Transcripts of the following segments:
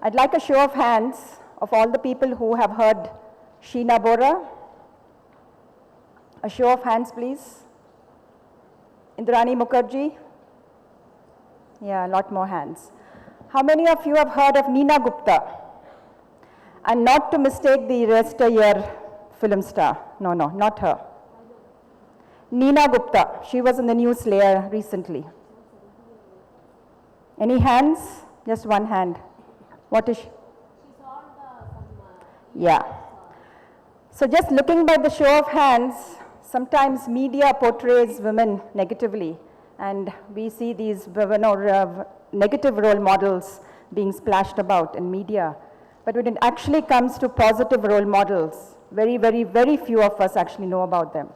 I'd like a show of hands of all the people who have heard Sheena Bora. A show of hands, please. Indrani Mukherjee. Yeah, a lot more hands. How many of you have heard of Neena Gupta? And not to mistake the rest a year film star. No, not her. Neena Gupta. She was in the new Slayer recently. Any hands? Just one hand. What is she? She's on Yeah. So just looking by the show of hands, sometimes media portrays women negatively, and we see these negative role models being splashed about in media. But when it actually comes to positive role models, very, very, very few of us actually know about them.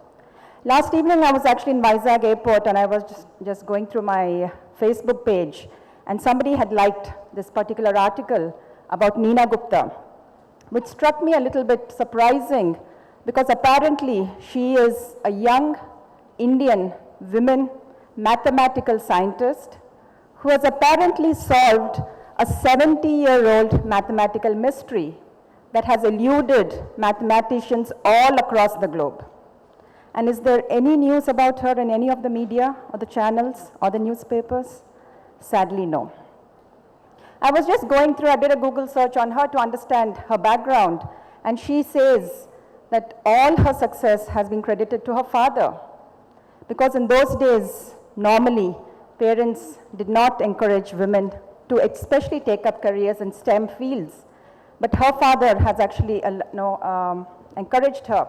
Last evening, I was actually in Vizag airport, and I was just going through my Facebook page, and somebody had liked this particular article about Neena Gupta, which struck me a little bit surprising, because apparently she is a young Indian woman mathematical scientist who has apparently solved a 70-year-old mathematical mystery that has eluded mathematicians all across the globe. And is there any news about her in any of the media or the channels or the newspapers? Sadly, no. I was just going through, I did a Google search on her to understand her background, and she says that all her success has been credited to her father. Because in those days, normally, parents did not encourage women to especially take up careers in STEM fields. But her father has actually encouraged her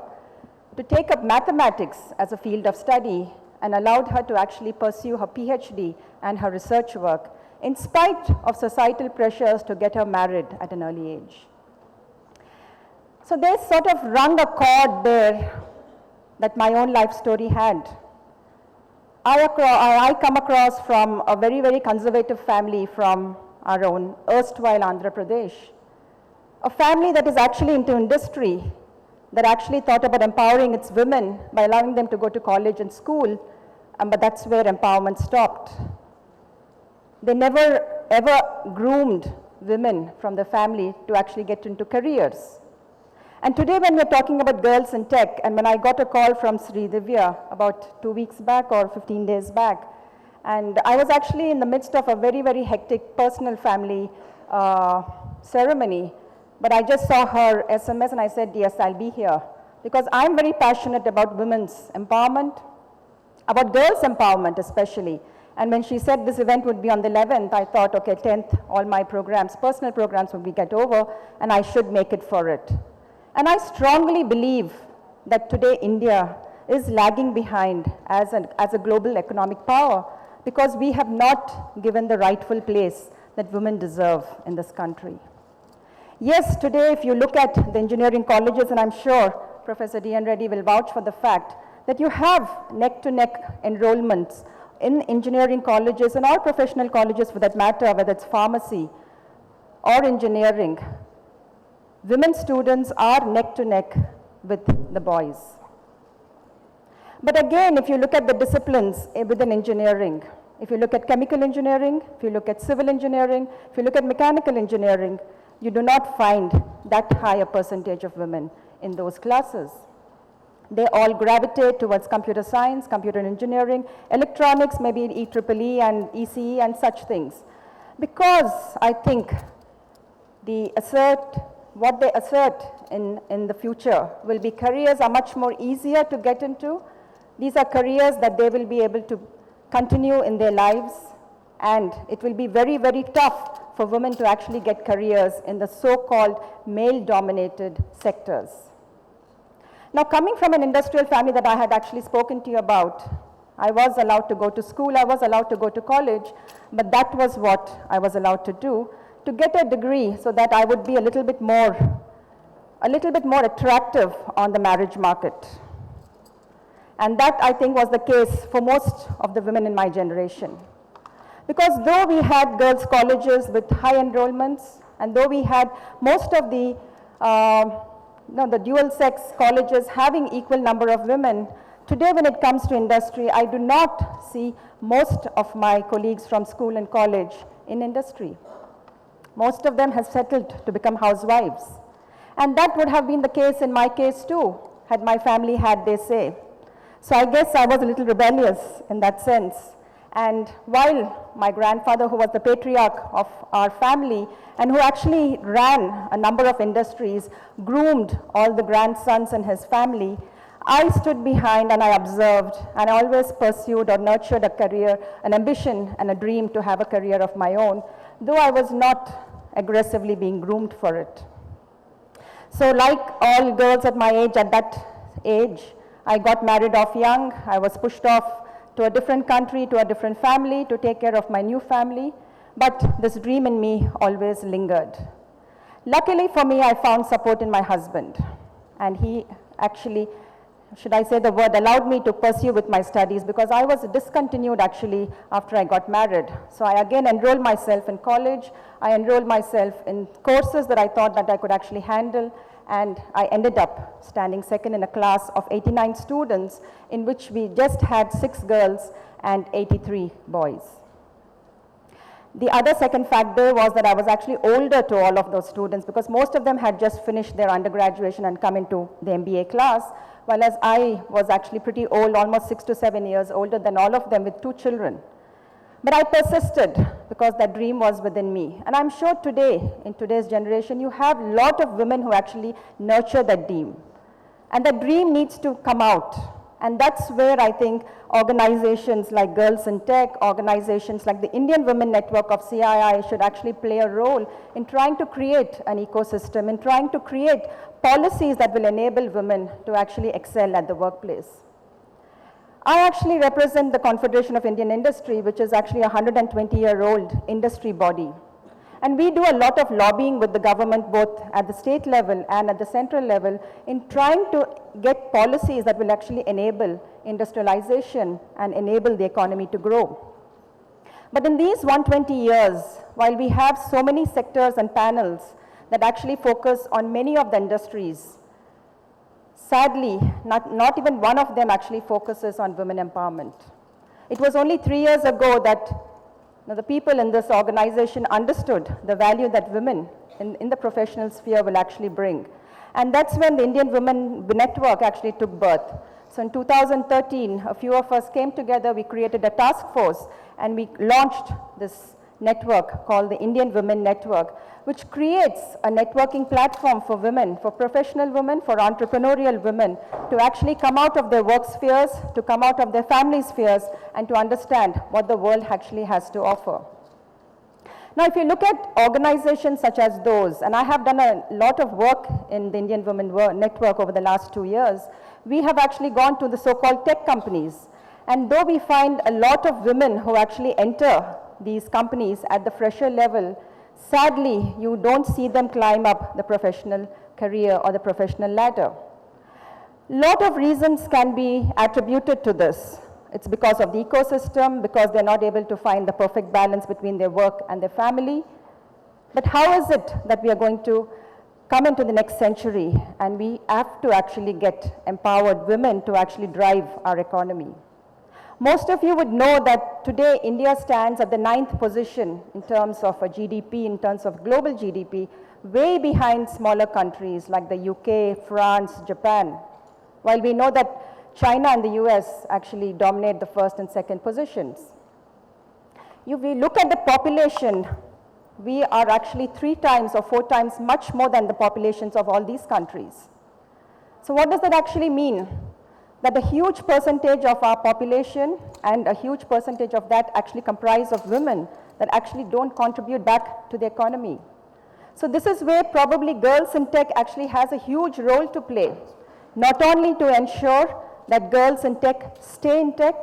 to take up mathematics as a field of study and allowed her to actually pursue her PhD and her research work in spite of societal pressures to get her married at an early age. So they sort of rung a chord there that my own life story had. I come across from a very, very conservative family from our own erstwhile Andhra Pradesh. A family that is actually into industry, that actually thought about empowering its women by allowing them to go to college and school, but that's where empowerment stopped. They never ever groomed women from the family to actually get into careers. And today when we're talking about girls in tech, and when I got a call from Sri Divya about 2 weeks back or 15 days back, and I was actually in the midst of a very, very hectic personal family ceremony, but I just saw her SMS and I said, yes, I'll be here. Because I'm very passionate about women's empowerment, about girls' empowerment especially. And when she said this event would be on the 11th, I thought, okay, 10th, all my programs, personal programs will be get over, and I should make it for it. And I strongly believe that today India is lagging behind as a global economic power because we have not given the rightful place that women deserve in this country. Yes, today if you look at the engineering colleges, and I'm sure Professor D.N. Reddy will vouch for the fact that you have neck-to-neck enrollments in engineering colleges and all professional colleges for that matter, whether it's pharmacy or engineering. Women students are neck to neck with the boys. But again, if you look at the disciplines within engineering, if you look at chemical engineering, if you look at civil engineering, if you look at mechanical engineering, you do not find that high a percentage of women in those classes. They all gravitate towards computer science, computer engineering, electronics, maybe EEE and ECE and such things. Because I think what they assert in the future will be careers are much more easier to get into. These are careers that they will be able to continue in their lives, and it will be very, very tough for women to actually get careers in the so-called male-dominated sectors. Now, coming from an industrial family that I had actually spoken to you about, I was allowed to go to school, I was allowed to go to college, but that was what I was allowed to do, to get a degree so that I would be a little bit more attractive on the marriage market. And that, I think, was the case for most of the women in my generation. Because though we had girls' colleges with high enrollments, and though we had most of the dual-sex colleges having equal number of women, today when it comes to industry, I do not see most of my colleagues from school and college in industry. Most of them have settled to become housewives. And that would have been the case in my case too, had my family had their say. So I guess I was a little rebellious in that sense. And while my grandfather, who was the patriarch of our family and who actually ran a number of industries, groomed all the grandsons in his family, I stood behind and I observed, and I always pursued or nurtured a career, an ambition and a dream to have a career of my own, though I was not aggressively being groomed for it. So like all girls at my age, at that age, I got married off young. I was pushed off to a different country, to a different family, to take care of my new family. But this dream in me always lingered. Luckily for me, I found support in my husband. And he actually, should I say the word, allowed me to pursue with my studies, because I was discontinued actually after I got married. So I again enrolled myself in college. I enrolled myself in courses that I thought that I could actually handle. And I ended up standing second in a class of 89 students, in which we just had 6 girls and 83 boys. The other second fact there was that I was actually older to all of those students, because most of them had just finished their undergraduation and come into the MBA class, whereas I was actually pretty old, almost 6 to 7 years older than all of them, with 2 children. But I persisted because that dream was within me. And I'm sure today, in today's generation, you have a lot of women who actually nurture that dream. And that dream needs to come out. And that's where I think organizations like Girls in Tech, organizations like the Indian Women Network of CII should actually play a role in trying to create an ecosystem, in trying to create policies that will enable women to actually excel at the workplace. I actually represent the Confederation of Indian Industry, which is actually a 120-year-old industry body. And we do a lot of lobbying with the government, both at the state level and at the central level, in trying to get policies that will actually enable industrialization and enable the economy to grow. But in these 120 years, while we have so many sectors and panels that actually focus on many of the industries, sadly, not even one of them actually focuses on women empowerment. It was only 3 years ago that the people in this organization understood the value that women in the professional sphere will actually bring. And that's when the Indian Women Network actually took birth. So in 2013, a few of us came together, we created a task force, and we launched this network called the Indian Women Network, which creates a networking platform for women, for professional women, for entrepreneurial women, to actually come out of their work spheres, to come out of their family spheres, and to understand what the world actually has to offer. Now, if you look at organizations such as those, and I have done a lot of work in the Indian Women Network over the last 2 years, we have actually gone to the so-called tech companies. And though we find a lot of women who actually enter these companies at the fresher level, sadly, you don't see them climb up the professional career or the professional ladder. Lot of reasons can be attributed to this. It's because of the ecosystem, because they're not able to find the perfect balance between their work and their family. But how is it that we are going to come into the next century and we have to actually get empowered women to actually drive our economy? Most of you would know that today India stands at the 9th position in terms of a GDP, in terms of global GDP, way behind smaller countries like the UK, France, Japan. While we know that China and the US actually dominate the first and second positions. If we look at the population, we are actually 3 times or 4 times much more than the populations of all these countries. So what does that actually mean? That a huge percentage of our population and a huge percentage of that actually comprise of women that actually don't contribute back to the economy. So this is where probably Girls in Tech actually has a huge role to play, not only to ensure that girls in tech stay in tech,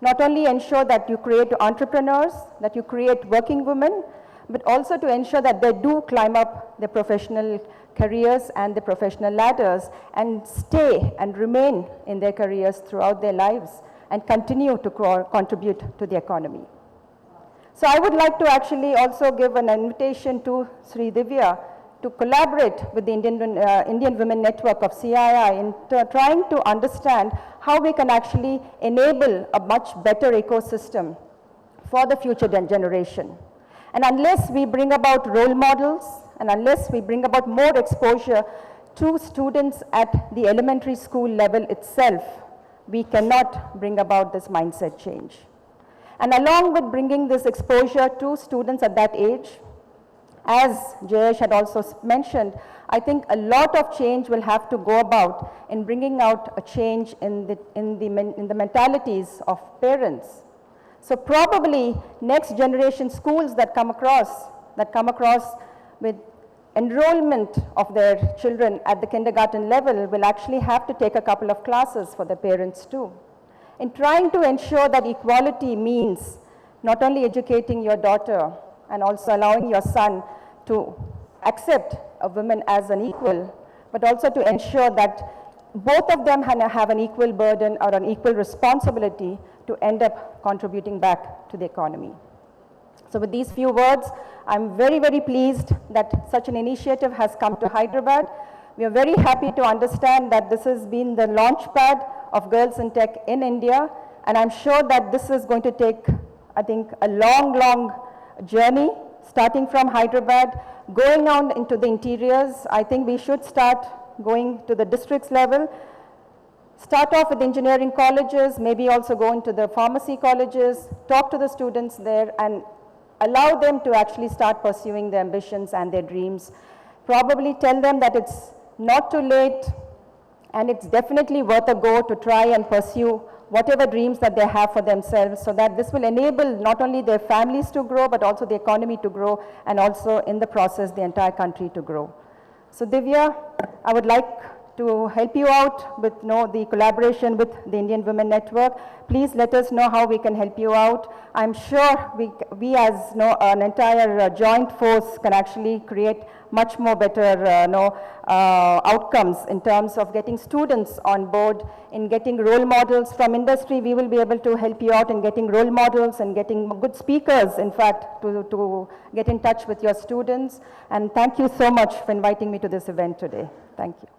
not only ensure that you create entrepreneurs, that you create working women, but also to ensure that they do climb up their professional careers and the professional ladders and stay and remain in their careers throughout their lives and continue to contribute to the economy. So I would like to actually also give an invitation to Sri Divya to collaborate with the Indian Women Network of CII in trying to understand how we can actually enable a much better ecosystem for the future generation. And unless we bring about role models, and unless we bring about more exposure to students at the elementary school level itself, we cannot bring about this mindset change. And along with bringing this exposure to students at that age, as Jayesh had also mentioned, I think a lot of change will have to go about in bringing out a change in the mentalities of parents. So probably next generation schools that come across with enrollment of their children at the kindergarten level will actually have to take a couple of classes for their parents too. In trying to ensure that equality means not only educating your daughter and also allowing your son to accept a woman as an equal, but also to ensure that both of them have an equal burden or an equal responsibility to end up contributing back to the economy. So with these few words, I'm very, very pleased that such an initiative has come to Hyderabad. We are very happy to understand that this has been the launch pad of Girls in Tech in India, and I'm sure that this is going to take, I think, a long, long journey, starting from Hyderabad, going on into the interiors. I think we should start going to the districts level, start off with engineering colleges, maybe also go into the pharmacy colleges, talk to the students there, and allow them to actually start pursuing their ambitions and their dreams. Probably tell them that it's not too late, and it's definitely worth a go to try and pursue whatever dreams that they have for themselves, so that this will enable not only their families to grow, but also the economy to grow, and also in the process, the entire country to grow. So Divya, I would like to help you out with the collaboration with the Indian Women Network. Please let us know how we can help you out. I'm sure we as an entire joint force can actually create much more better outcomes in terms of getting students on board, in getting role models from industry. We will be able to help you out in getting role models and getting good speakers, in fact, to get in touch with your students. And thank you so much for inviting me to this event today. Thank you.